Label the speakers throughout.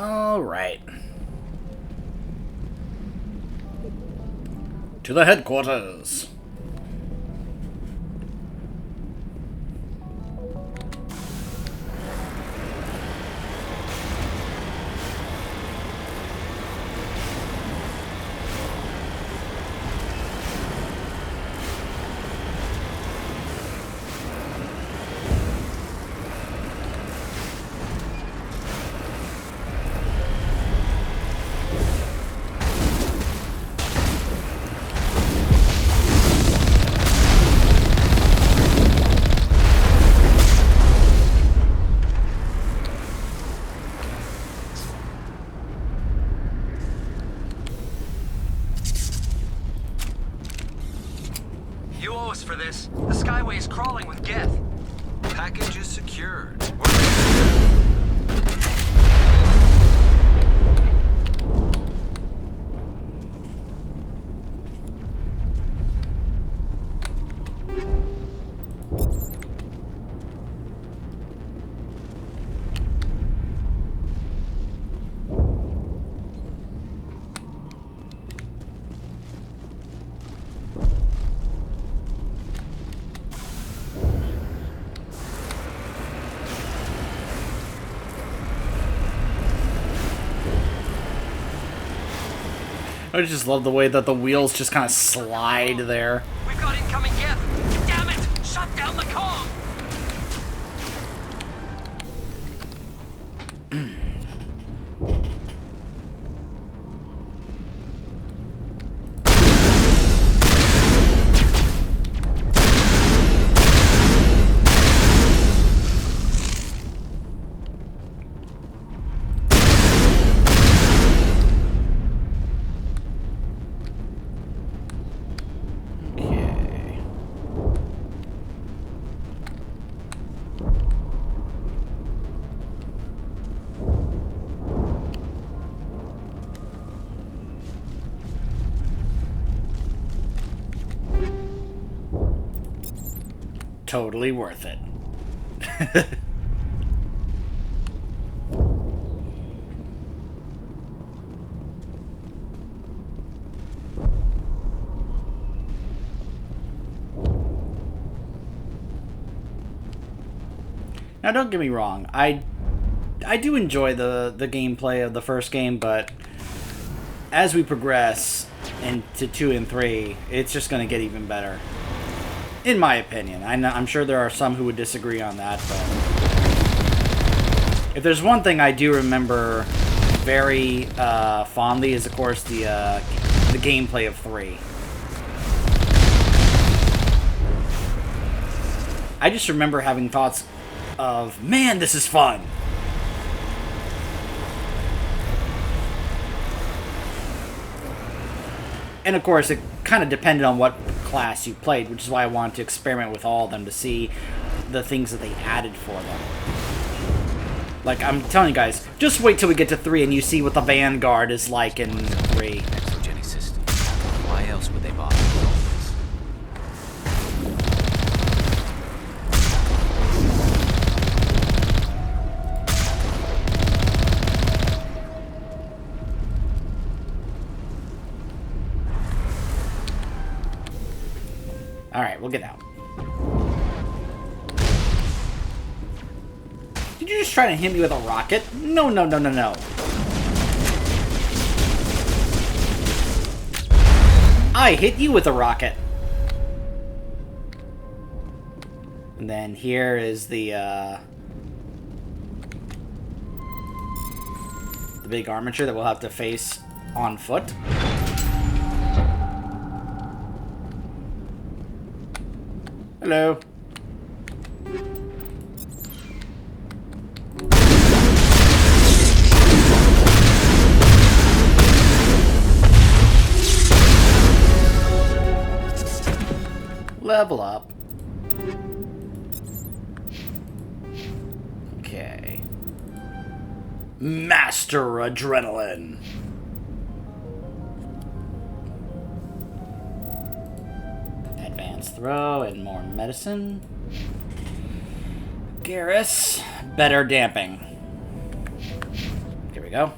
Speaker 1: All right. To the headquarters.
Speaker 2: For this. The Skyway is crawling with Geth.
Speaker 3: Package is secured.
Speaker 1: I just love the way that the wheels just kind of slide there.
Speaker 2: We've got incoming Geth. Damn it! Shut down the comm!
Speaker 1: Totally worth it. Now, don't get me wrong. I do enjoy the gameplay of the first game, but as we progress into 2 and 3, it's just going to get even better. In my opinion. I'm sure there are some who would disagree on that, but if there's one thing I do remember very fondly is, of course, the gameplay of 3. I just remember having thoughts of, man, this is fun. And of course, it kind of depended on what class you played, which is why I wanted to experiment with all of them to see the things that they added for them. Like, I'm telling you guys, just wait till we get to 3 and you see what the Vanguard is like in 3.
Speaker 3: Exogeny system. Why else would they bother with all this?
Speaker 1: Alright, we'll get out. Did you just try to hit me with a rocket? No, no, no, no, no. I hit you with a rocket. And then here is the big armature that we'll have to face on foot. Hello. Level up. Okay. Master Adrenaline. Advanced throw and more medicine. Garrus. Better damping. Here we we go.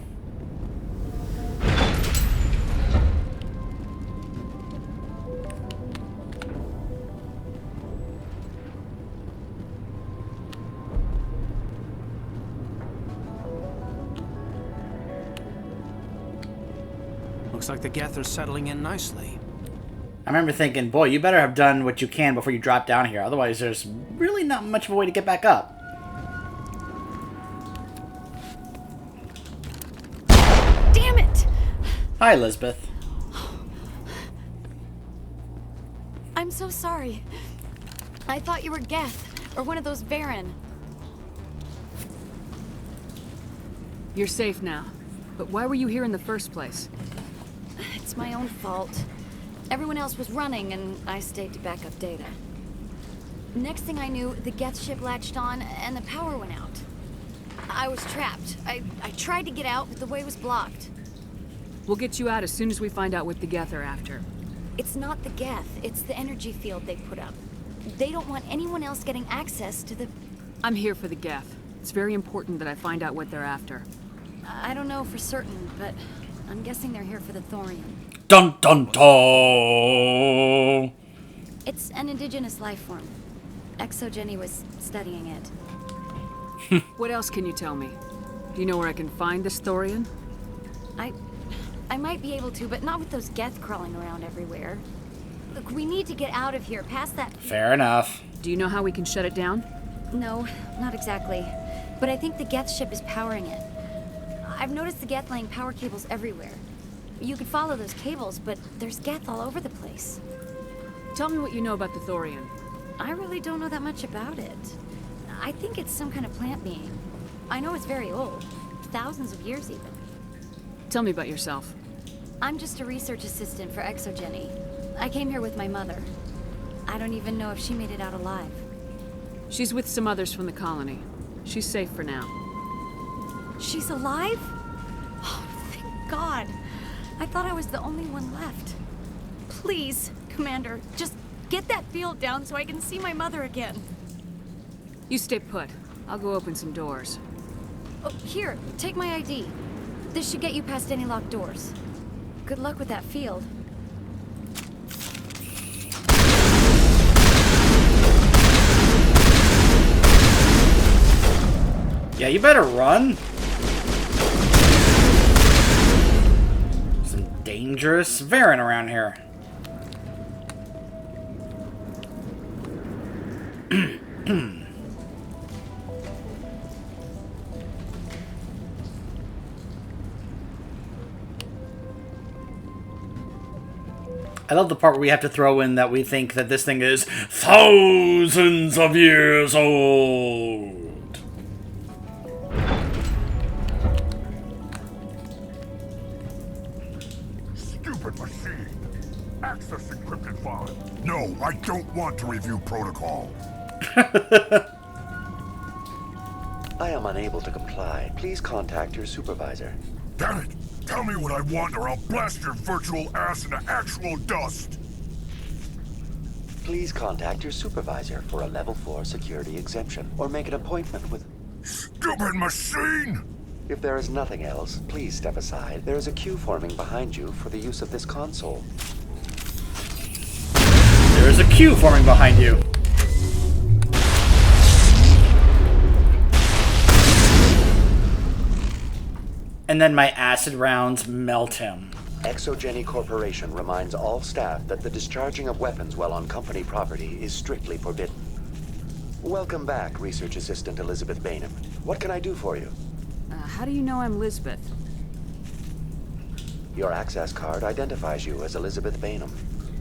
Speaker 4: Looks like the Geth are settling in nicely.
Speaker 1: I remember thinking, boy, you better have done what you can before you drop down here. Otherwise, there's really not much of a way to get back up.
Speaker 5: Damn it!
Speaker 1: Hi, Elizabeth.
Speaker 5: I'm so sorry. I thought you were Geth, or one of those Varen.
Speaker 6: You're safe now. But why were you here in the first place?
Speaker 5: It's my own fault. Everyone else was running, and I stayed to back up data. Next thing I knew, the Geth ship latched on, and the power went out. I was trapped. I tried to get out, but the way was blocked.
Speaker 6: We'll get you out as soon as we find out what the Geth are after.
Speaker 5: It's not the Geth, it's the energy field they put up. They don't want anyone else getting access to the...
Speaker 6: I'm here for the Geth. It's very important that I find out what they're after.
Speaker 5: I don't know for certain, but I'm guessing they're here for the Thorian.
Speaker 1: Dun dun dun!
Speaker 5: It's an indigenous life form. Geni was studying it.
Speaker 6: What else can you tell me? Do you know where I can find this Thorian?
Speaker 5: I might be able to, but not with those Geth crawling around everywhere. Look, we need to get out of here, past that...
Speaker 1: Fair enough.
Speaker 6: Do you know how we can shut it down?
Speaker 5: No, not exactly. But I think the Geth ship is powering it. I've noticed the Geth laying power cables everywhere. You could follow those cables, but there's Geth all over the place.
Speaker 6: Tell me what you know about the Thorian.
Speaker 5: I really don't know that much about it. I think it's some kind of plant being. I know it's very old. Thousands of years even.
Speaker 6: Tell me about yourself.
Speaker 5: I'm just a research assistant for Geni. I came here with my mother. I don't even know if she made it out alive.
Speaker 6: She's with some others from the colony. She's safe for now.
Speaker 5: She's alive? Oh, thank God. I thought I was the only one left. Please, Commander, just get that field down so I can see my mother again.
Speaker 6: You stay put. I'll go open some doors.
Speaker 5: Oh, here, take my ID. This should get you past any locked doors. Good luck with that field.
Speaker 1: Yeah, you better run. Some dangerous Varen around here. I love the part where we have to throw in that we think that this thing is thousands of years old.
Speaker 7: Stupid machine! Access encrypted file. No, I don't want to review protocol.
Speaker 8: I am unable to comply. Please contact your supervisor.
Speaker 7: Damn it! Tell me what I want or I'll blast your virtual ass into actual dust!
Speaker 8: Please contact your supervisor for a level 4 security exemption, or make an appointment with...
Speaker 7: Stupid machine!
Speaker 8: If there is nothing else, please step aside. There is a queue forming behind you for the use of this console.
Speaker 1: There is a queue forming behind you. And then my acid rounds melt him.
Speaker 8: Geni Corporation reminds all staff that the discharging of weapons while on company property is strictly forbidden. Welcome back, Research Assistant Elizabeth Bainham. What can I do for you?
Speaker 6: How do you know I'm Lisbeth?
Speaker 8: Your access card identifies you as Elizabeth Bainham.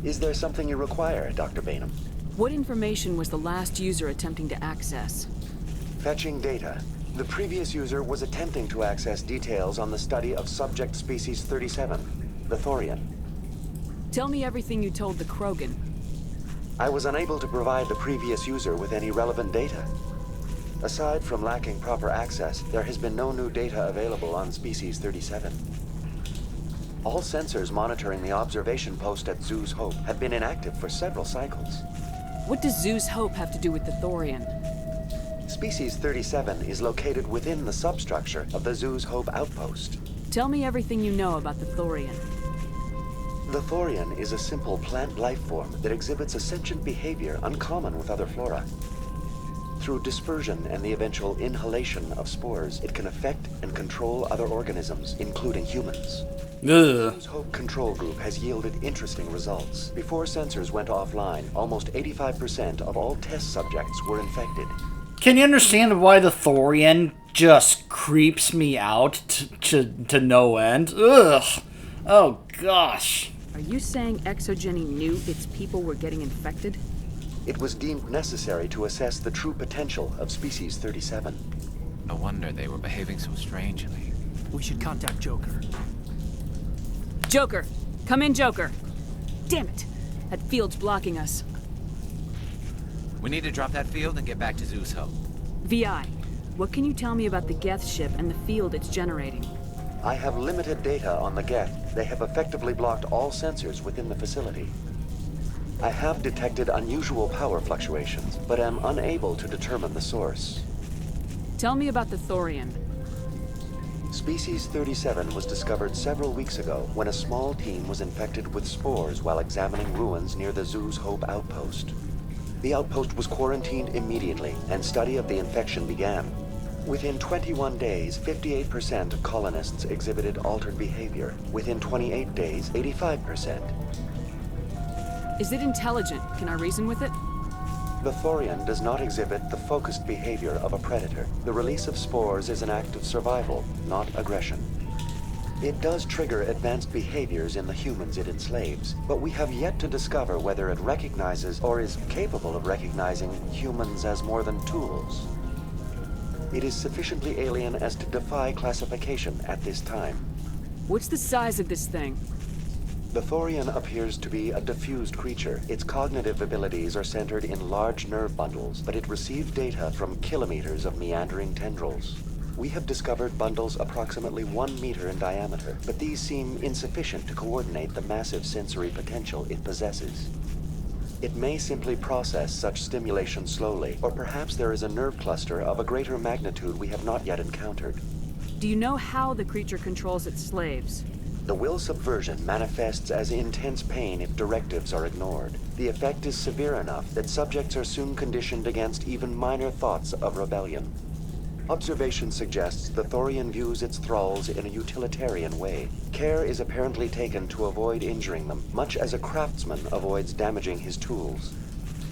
Speaker 8: Is there something you require, Dr. Bainham?
Speaker 6: What information was the last user attempting to access?
Speaker 8: Fetching data. The previous user was attempting to access details on the study of subject species 37, the Thorian.
Speaker 6: Tell me everything you told the Krogan.
Speaker 8: I was unable to provide the previous user with any relevant data. Aside from lacking proper access, there has been no new data available on species 37. All sensors monitoring the observation post at Zeus Hope have been inactive for several cycles.
Speaker 6: What does Zeus Hope have to do with the Thorian?
Speaker 8: Species 37 is located within the substructure of the Zoo's Hope outpost.
Speaker 6: Tell me everything you know about the Thorian.
Speaker 8: The Thorian is a simple plant life form that exhibits a sentient behavior uncommon with other flora. Through dispersion and the eventual inhalation of spores, it can affect and control other organisms, including humans.
Speaker 1: Ugh.
Speaker 8: Zoo's Hope Control Group has yielded interesting results. Before sensors went offline, almost 85% of all test subjects were infected.
Speaker 1: Can you understand why the Thorian just creeps me out to no end? Ugh. Oh, gosh.
Speaker 6: Are you saying Geni knew its people were getting infected?
Speaker 8: It was deemed necessary to assess the true potential of Species 37.
Speaker 3: No wonder they were behaving so strangely.
Speaker 4: We should contact Joker.
Speaker 6: Joker! Come in, Joker! Damn it! That field's blocking us.
Speaker 3: We need to drop that field and get back to Zeus Hope.
Speaker 6: VI, what can you tell me about the Geth ship and the field it's generating?
Speaker 8: I have limited data on the Geth. They have effectively blocked all sensors within the facility. I have detected unusual power fluctuations, but am unable to determine the source.
Speaker 6: Tell me about the Thorian.
Speaker 8: Species 37 was discovered several weeks ago when a small team was infected with spores while examining ruins near the Zoo's Hope outpost. The outpost was quarantined immediately, and study of the infection began. Within 21 days, 58% of colonists exhibited altered behavior. Within 28 days, 85%.
Speaker 6: Is it intelligent? Can I reason with it?
Speaker 8: The Thorian does not exhibit the focused behavior of a predator. The release of spores is an act of survival, not aggression. It does trigger advanced behaviors in the humans it enslaves, but we have yet to discover whether it recognizes or is capable of recognizing humans as more than tools. It is sufficiently alien as to defy classification at this time.
Speaker 6: What's the size of this thing?
Speaker 8: The Thorian appears to be a diffused creature. Its cognitive abilities are centered in large nerve bundles, but it receives data from kilometers of meandering tendrils. We have discovered bundles approximately 1 meter in diameter, but these seem insufficient to coordinate the massive sensory potential it possesses. It may simply process such stimulation slowly, or perhaps there is a nerve cluster of a greater magnitude we have not yet encountered.
Speaker 6: Do you know how the creature controls its slaves?
Speaker 8: The will subversion manifests as intense pain if directives are ignored. The effect is severe enough that subjects are soon conditioned against even minor thoughts of rebellion. Observation suggests the Thorian views its thralls in a utilitarian way. Care is apparently taken to avoid injuring them, much as a craftsman avoids damaging his tools.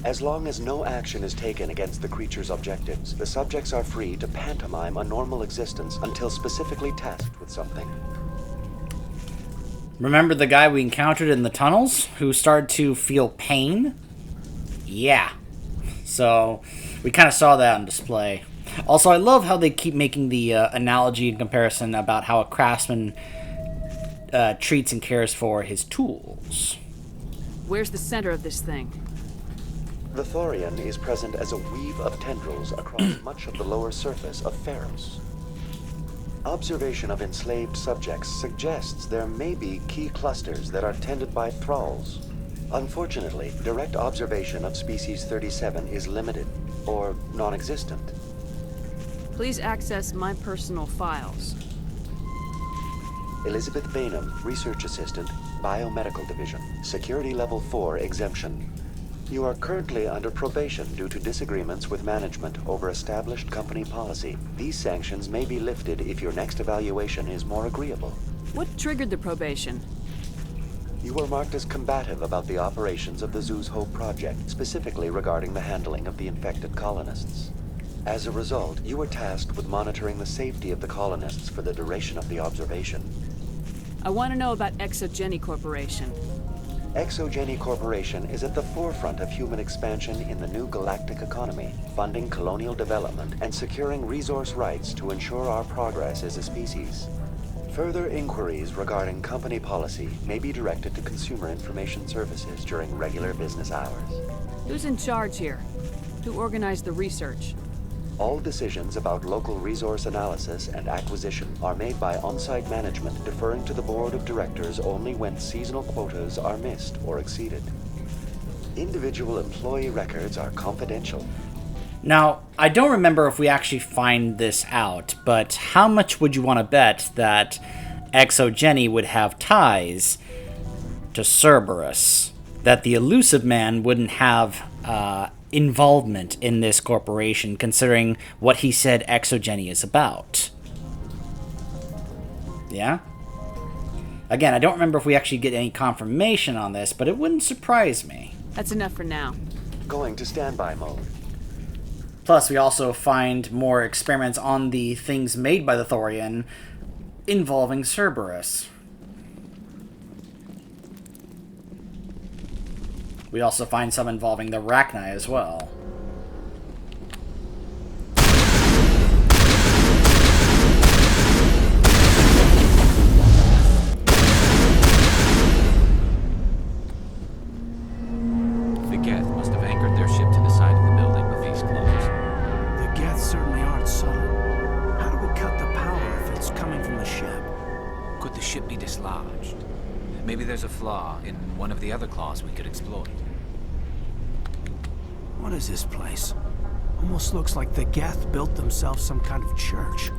Speaker 8: As long as no action is taken against the creature's objectives, the subjects are free to pantomime a normal existence until specifically tasked with something.
Speaker 1: Remember the guy we encountered in the tunnels who started to feel pain? Yeah. So, we kind of saw that on display. Also, I love how they keep making the analogy and comparison about how a craftsman treats and cares for his tools.
Speaker 6: Where's the center of this thing?
Speaker 8: The Thorian is present as a weave of tendrils across much of the lower surface of Pharos. Observation of enslaved subjects suggests there may be key clusters that are tended by thralls. Unfortunately, direct observation of Species 37 is limited, or non-existent.
Speaker 6: Please access my personal files.
Speaker 8: Elizabeth Bainham, Research Assistant, Biomedical Division, Security Level 4 Exemption. You are currently under probation due to disagreements with management over established company policy. These sanctions may be lifted if your next evaluation is more agreeable.
Speaker 6: What triggered the probation?
Speaker 8: You were marked as combative about the operations of the Zoo's Hope project, specifically regarding the handling of the infected colonists. As a result, you were tasked with monitoring the safety of the colonists for the duration of the observation.
Speaker 6: I want to know about Geni Corporation.
Speaker 8: Geni Corporation is at the forefront of human expansion in the new galactic economy, funding colonial development and securing resource rights to ensure our progress as a species. Further inquiries regarding company policy may be directed to Consumer Information Services during regular business hours.
Speaker 6: Who's in charge here? Who organized the research?
Speaker 8: All decisions about local resource analysis and acquisition are made by on-site management, deferring to the board of directors only when seasonal quotas are missed or exceeded. Individual employee records are confidential.
Speaker 1: Now, I don't remember if we actually find this out, but how much would you want to bet that Geni would have ties to Cerberus? That the elusive man wouldn't have involvement in this corporation, considering what he said Geni is about? Yeah? Again, I don't remember if we actually get any confirmation on this, but it wouldn't surprise me.
Speaker 6: That's enough for now.
Speaker 8: Going to standby mode.
Speaker 1: Plus, we also find more experiments on the things made by the Thorian involving Cerberus. We also find some involving the Rachni as well.
Speaker 3: The Geth must have anchored their ship to the side of the building with these closed.
Speaker 4: The Geth certainly aren't subtle. How do we cut the power if it's coming from the ship?
Speaker 3: Could the ship be dislodged? Maybe there's a flaw in one of the other claws we could exploit.
Speaker 4: What is this place? Almost looks like the Geth built themselves some kind of church.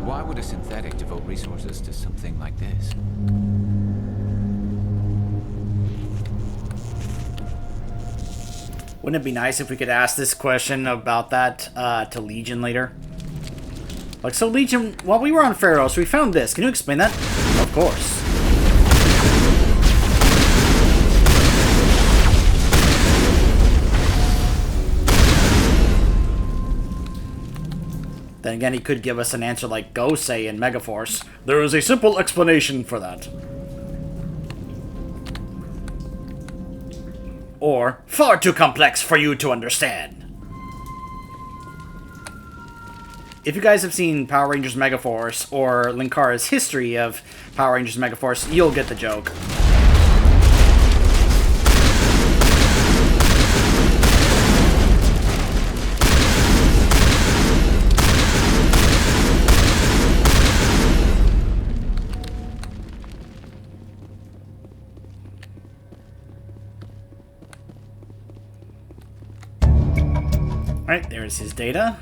Speaker 3: Why would a synthetic devote resources to something like this?
Speaker 1: Wouldn't it be nice if we could ask this question about that to Legion later? Like, so Legion, while we were on Pharos, we found this. Can you explain that? Of course. Then again, he could give us an answer like Go say in Megaforce. There is a simple explanation for that. Or, far too complex for you to understand. If you guys have seen Power Rangers Megaforce or Linkara's history of Power Rangers Megaforce, you'll get the joke. Alright, there's his data.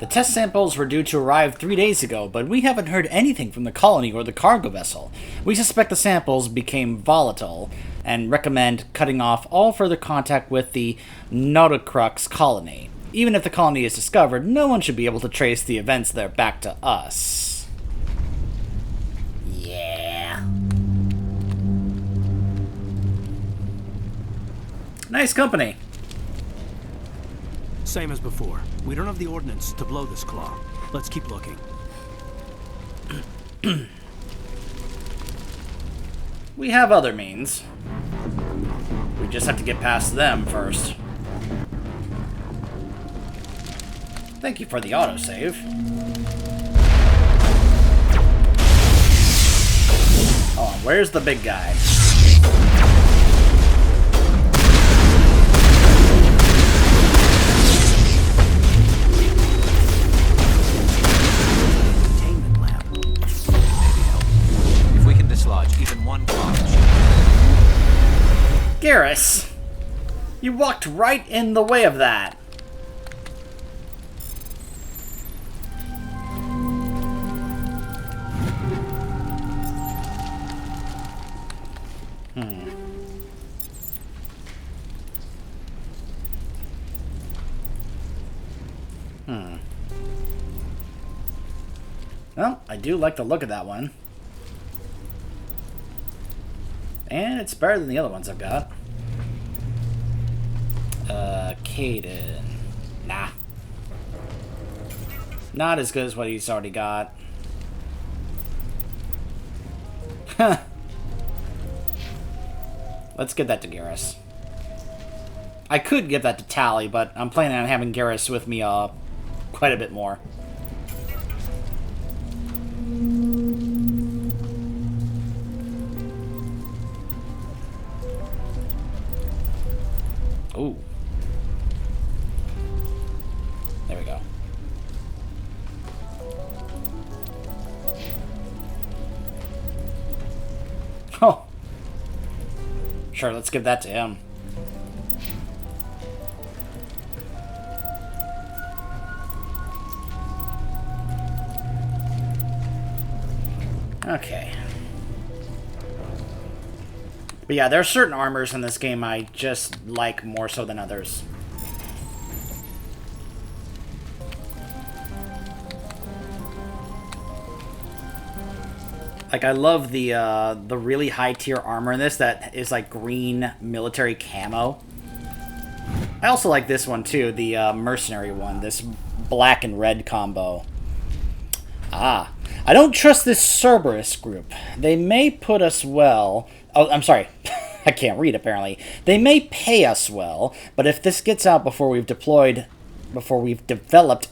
Speaker 1: The test samples were due to arrive 3 days ago, but we haven't heard anything from the colony or the cargo vessel. We suspect the samples became volatile, and recommend cutting off all further contact with the Nautocrux colony. Even if the colony is discovered, no one should be able to trace the events there back to us. Yeah. Nice company.
Speaker 4: Same as before. We don't have the ordnance to blow this claw. Let's keep looking.
Speaker 1: We have other means. We just have to get past them first. Thank you for the autosave. Oh, where's the big guy? walked right in the way of that. Well, I do like the look of that one. And it's better than the other ones I've got. Caden. Nah. Not as good as what he's already got. Let's give that to Garrus. I could give that to Tally, but I'm planning on having Garrus with me quite a bit more. Ooh. There we go. Oh. Sure, let's give that to him. Okay. But yeah, there are certain armors in this game I just like more so than others. Like, I love the really high tier armor in this that is like green military camo. I also like this one too, the mercenary one, this black and red combo. Ah, I don't trust this Cerberus group. They may put us well. Oh, I'm sorry. I can't read, apparently. They may pay us well, but if this gets out before we've developed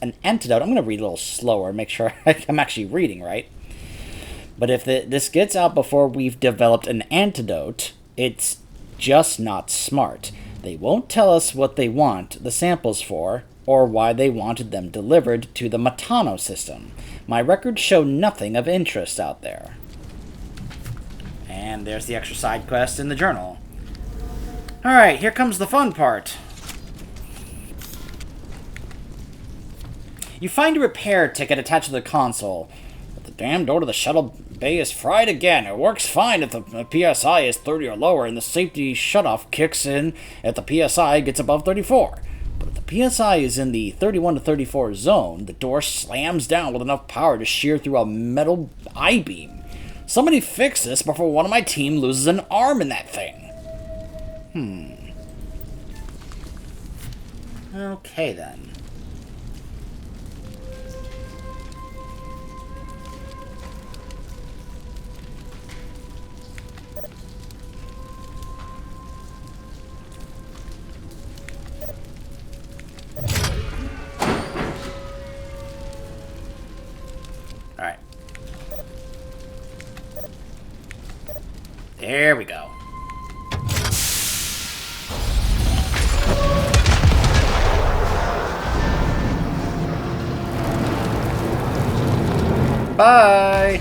Speaker 1: an antidote... I'm going to read a little slower, make sure I'm actually reading right. But if this gets out before we've developed an antidote, it's just not smart. They won't tell us what they want the samples for, or why they wanted them delivered to the Matano system. My records show nothing of interest out there. And there's the extra side quest in the journal. Alright, here comes the fun part. You find a repair ticket attached to the console. But the damn door to the shuttle bay is fried again. It works fine if the PSI is 30 or lower, and the safety shutoff kicks in if the PSI gets above 34. But if the PSI is in the 31 to 34 zone, the door slams down with enough power to shear through a metal I-beam. Somebody fix this before one of my team loses an arm in that thing. Okay, then. Alright. There we go. Bye!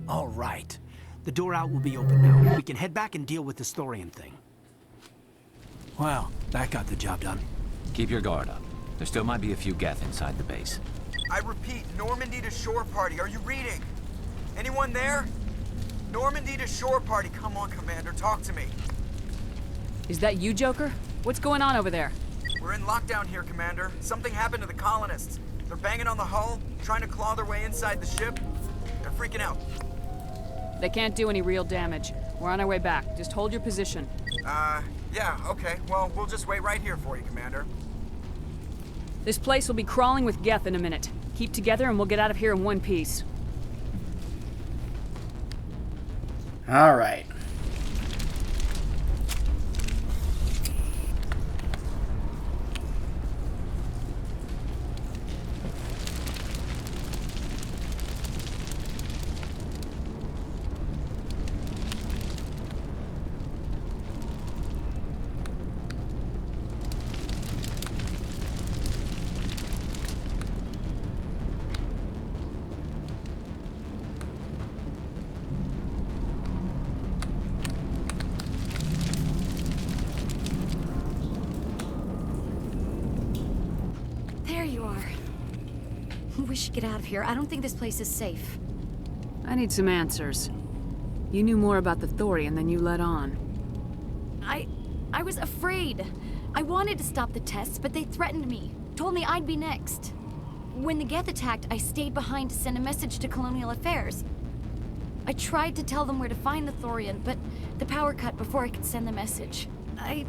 Speaker 4: All right. The door out will be open now. We can head back and deal with the Storian thing. Well, that got the job done.
Speaker 3: Keep your guard up. There still might be a few Geth inside the base.
Speaker 9: I repeat, Normandy to shore party. Are you reading? Anyone there? Normandy to shore party. Come on, Commander, talk to me.
Speaker 6: Is that you, Joker? What's going on over there?
Speaker 9: We're in lockdown here, Commander. Something happened to the colonists. They're banging on the hull, trying to claw their way inside the ship. They're freaking out.
Speaker 6: They can't do any real damage. We're on our way back. Just hold your position.
Speaker 9: Yeah, okay. Well, we'll just wait right here for you, Commander.
Speaker 6: This place will be crawling with Geth in a minute. Keep together and we'll get out of here in one piece.
Speaker 1: Alright.
Speaker 5: There you are. We should get out of here. I don't think this place is safe.
Speaker 6: I need some answers. You knew more about the Thorian than you let on.
Speaker 5: I was afraid. I wanted to stop the tests, but they threatened me. Told me I'd be next. When the Geth attacked, I stayed behind to send a message to Colonial Affairs. I tried to tell them where to find the Thorian, but the power cut before I could send the message. I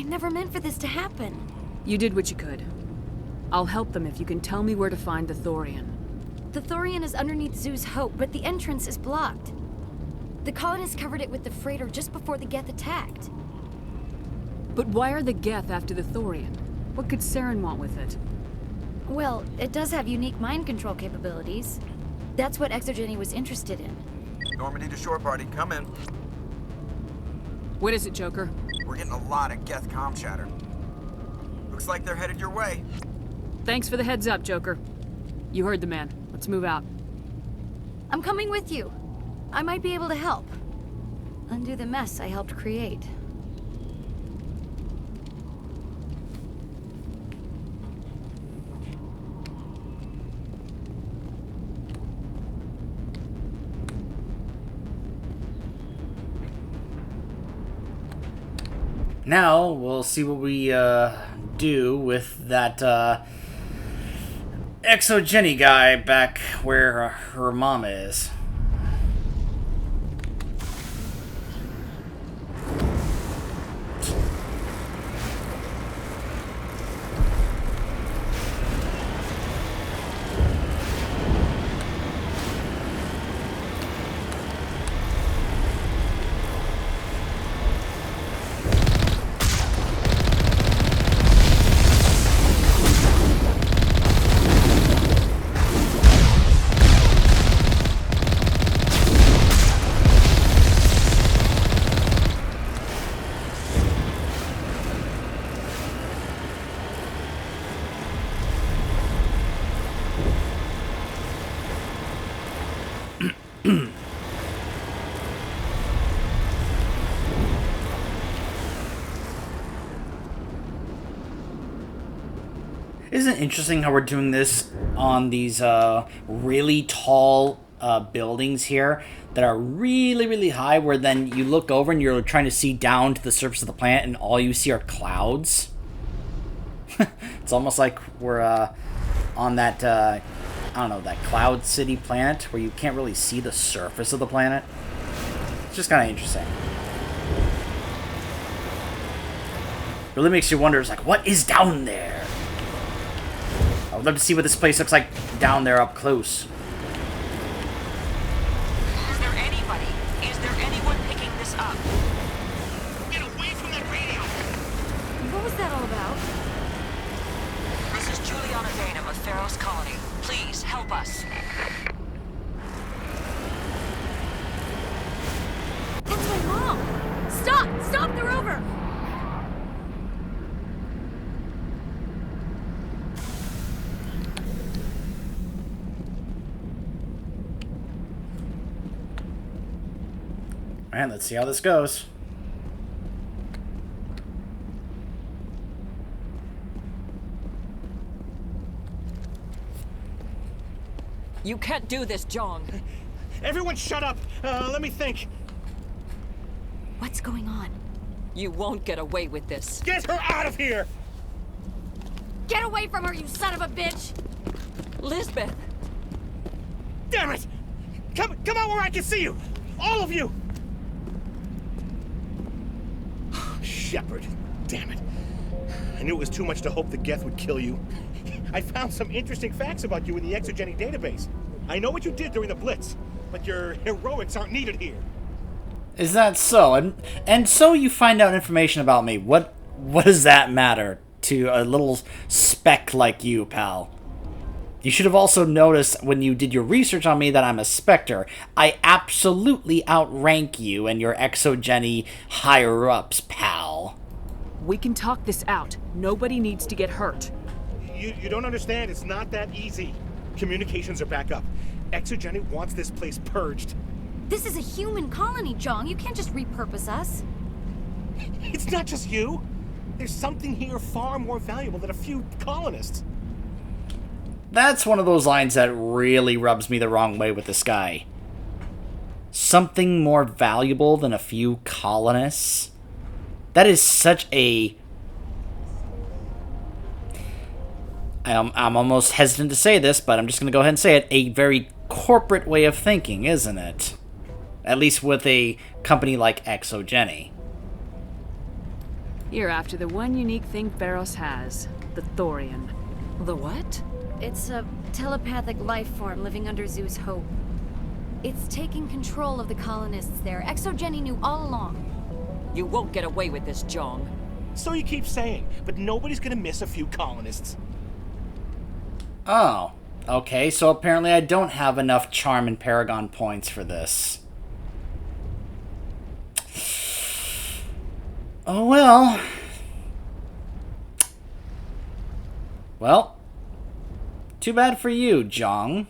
Speaker 5: never meant for this to happen.
Speaker 6: You did what you could. I'll help them if you can tell me where to find the Thorian.
Speaker 5: The Thorian is underneath Zoo's Hope, but the entrance is blocked. The colonists covered it with the freighter just before the Geth attacked.
Speaker 6: But why are the Geth after the Thorian? What could Saren want with it?
Speaker 5: Well, it does have unique mind control capabilities. That's what Geni was interested in.
Speaker 9: Normandy to shore party, come in.
Speaker 6: What is it, Joker?
Speaker 9: We're getting a lot of Geth comm chatter. Looks like they're headed your way.
Speaker 6: Thanks for the heads up, Joker. You heard the man. Let's move out.
Speaker 5: I'm coming with you. I might be able to help. Undo the mess I helped create.
Speaker 1: Now, we'll see what we do with that Geni guy back where her mom is. Isn't it interesting how we're doing this on these really tall buildings here that are really, really high, where then you look over and you're trying to see down to the surface of the planet and all you see are clouds? It's almost like we're on that, I don't know, that Cloud City planet where you can't really see the surface of the planet. It's just kind of interesting. Really makes you wonder, it's like, what is down there? I would love to see what this place looks like down there up close.
Speaker 2: Is there anybody? Is there anyone picking this up?
Speaker 10: Get away from that radio!
Speaker 5: What was that all about?
Speaker 2: This is Juliana Bainham of Pharaoh's Colony. Please, help us.
Speaker 5: That's my mom! Stop! Stop! They're over!
Speaker 1: Alright, let's see how this goes.
Speaker 2: You can't do this, Jong.
Speaker 10: Everyone shut up! Let me think.
Speaker 5: What's going on?
Speaker 2: You won't get away with this.
Speaker 10: Get her out of here!
Speaker 5: Get away from her, you son of a bitch!
Speaker 2: Lisbeth!
Speaker 10: Damn it! Come out where I can see you! All of you! Shepard, damn it. I knew it was too much to hope the Geth would kill you. I found some interesting facts about you in the Geni database. I know what you did during the Blitz, but your heroics aren't needed here.
Speaker 1: Is that so? And so you find out information about me. What does that matter to a little speck like you, pal? You should have also noticed when you did your research on me that I'm a Spectre. I absolutely outrank you and your Geni higher-ups, pal.
Speaker 6: We can talk this out. Nobody needs to get hurt.
Speaker 10: You don't understand. It's not that easy. Communications are back up. Geni wants this place purged.
Speaker 5: This is a human colony, Jong. You can't just repurpose us.
Speaker 10: It's not just you. There's something here far more valuable than a few colonists.
Speaker 1: That's one of those lines that really rubs me the wrong way with this guy. Something more valuable than a few colonists? That is such a... I'm almost hesitant to say this, but I'm just going to go ahead and say it. A very corporate way of thinking, isn't it? At least with a company like Geni.
Speaker 6: You're after the one unique thing Feros has. The Thorian.
Speaker 2: The what?
Speaker 5: It's a telepathic life form living under Zoo's hope. It's taking control of the colonists there. Geni knew all along.
Speaker 2: You won't get away with this, Jong.
Speaker 10: So you keep saying, but nobody's gonna miss a few colonists.
Speaker 1: Oh, okay, so apparently I don't have enough charm and Paragon points for this. Oh well. Well, too bad for you, Jong.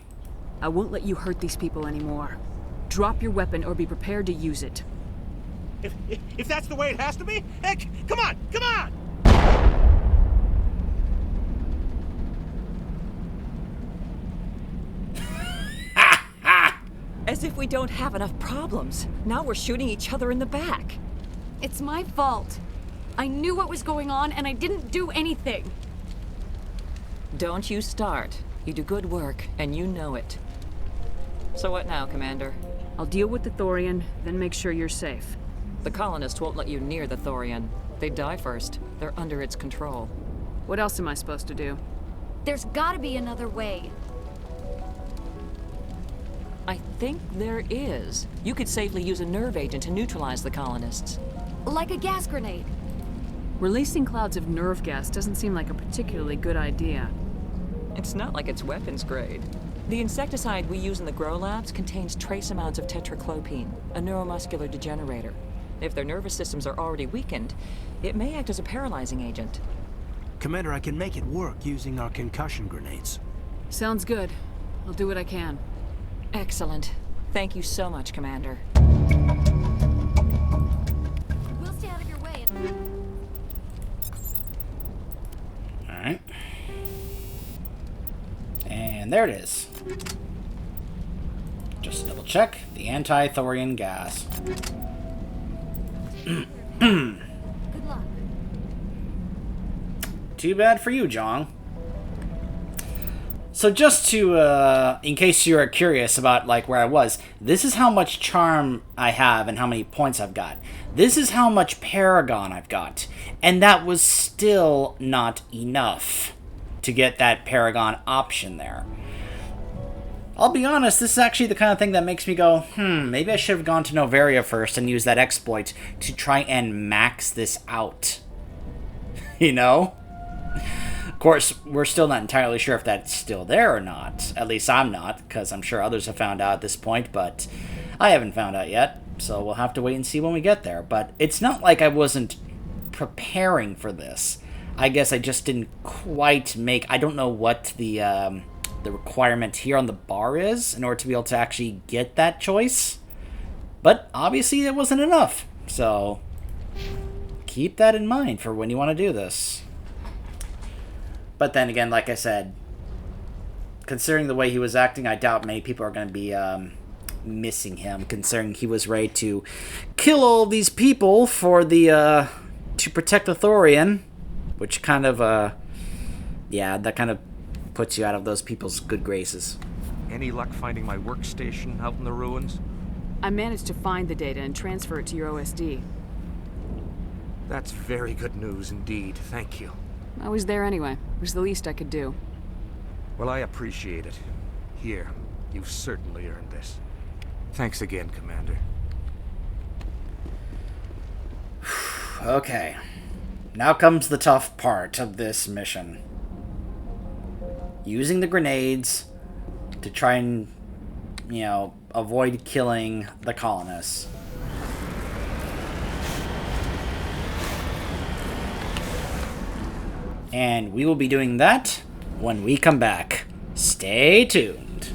Speaker 6: I won't let you hurt these people anymore. Drop your weapon or be prepared to use it.
Speaker 10: If that's the way it has to be, heck, come on, come on!
Speaker 2: As if we don't have enough problems. Now we're shooting each other in the back.
Speaker 5: It's my fault. I knew what was going on and I didn't do anything.
Speaker 2: Don't you start. You do good work, and you know it. So what now, Commander?
Speaker 6: I'll deal with the Thorian, then make sure you're safe.
Speaker 2: The colonists won't let you near the Thorian. They die first. They're under its control.
Speaker 6: What else am I supposed to do?
Speaker 5: There's gotta be another way.
Speaker 2: I think there is. You could safely use a nerve agent to neutralize the colonists.
Speaker 5: Like a gas grenade.
Speaker 6: Releasing clouds of nerve gas doesn't seem like a particularly good idea.
Speaker 2: It's not like it's weapons grade. The insecticide we use in the grow labs contains trace amounts of tetraclopine, a neuromuscular degenerator. If their nervous systems are already weakened, it may act as a paralyzing agent.
Speaker 4: Commander, I can make it work using our concussion grenades.
Speaker 6: Sounds good. I'll do what I can.
Speaker 2: Excellent. Thank you so much, Commander.
Speaker 5: We'll stay out of your way.
Speaker 1: Alright. And there it is. Just double check the anti-thorian gas.
Speaker 5: Good luck.
Speaker 1: Too bad for you, Jong. So just to, in case you're curious about, like, where I was, this is how much charm I have and how many points I've got. This is how much Paragon I've got. And that was still not enough to get that Paragon option there. I'll be honest, this is actually the kind of thing that makes me go, maybe I should have gone to Novaria first and used that exploit to try and max this out. You know? Of course, we're still not entirely sure if that's still there or not. At least I'm not, because I'm sure others have found out at this point, but I haven't found out yet. So we'll have to wait and see when we get there. But it's not like I wasn't preparing for this. I guess I just didn't quite make... I don't know what the requirement here on the bar is in order to be able to actually get that choice. But obviously it wasn't enough. So keep that in mind for when you want to do this. But then again, like I said, considering the way he was acting, I doubt many people are going to be missing him, considering he was ready to kill all these people for the to protect the Thorian, which kind of yeah, that kind of puts you out of those people's good graces.
Speaker 11: Any luck finding my workstation out in the ruins?
Speaker 6: I managed to find the data and transfer it to your OSD.
Speaker 11: That's very good news indeed, thank you.
Speaker 6: I was there anyway. It was the least I could do.
Speaker 11: Well, I appreciate it. Here, you've certainly earned this. Thanks again, Commander.
Speaker 1: Okay. Now comes the tough part of this mission. Using the grenades to try and, you know, avoid killing the colonists. And we will be doing that when we come back. Stay tuned.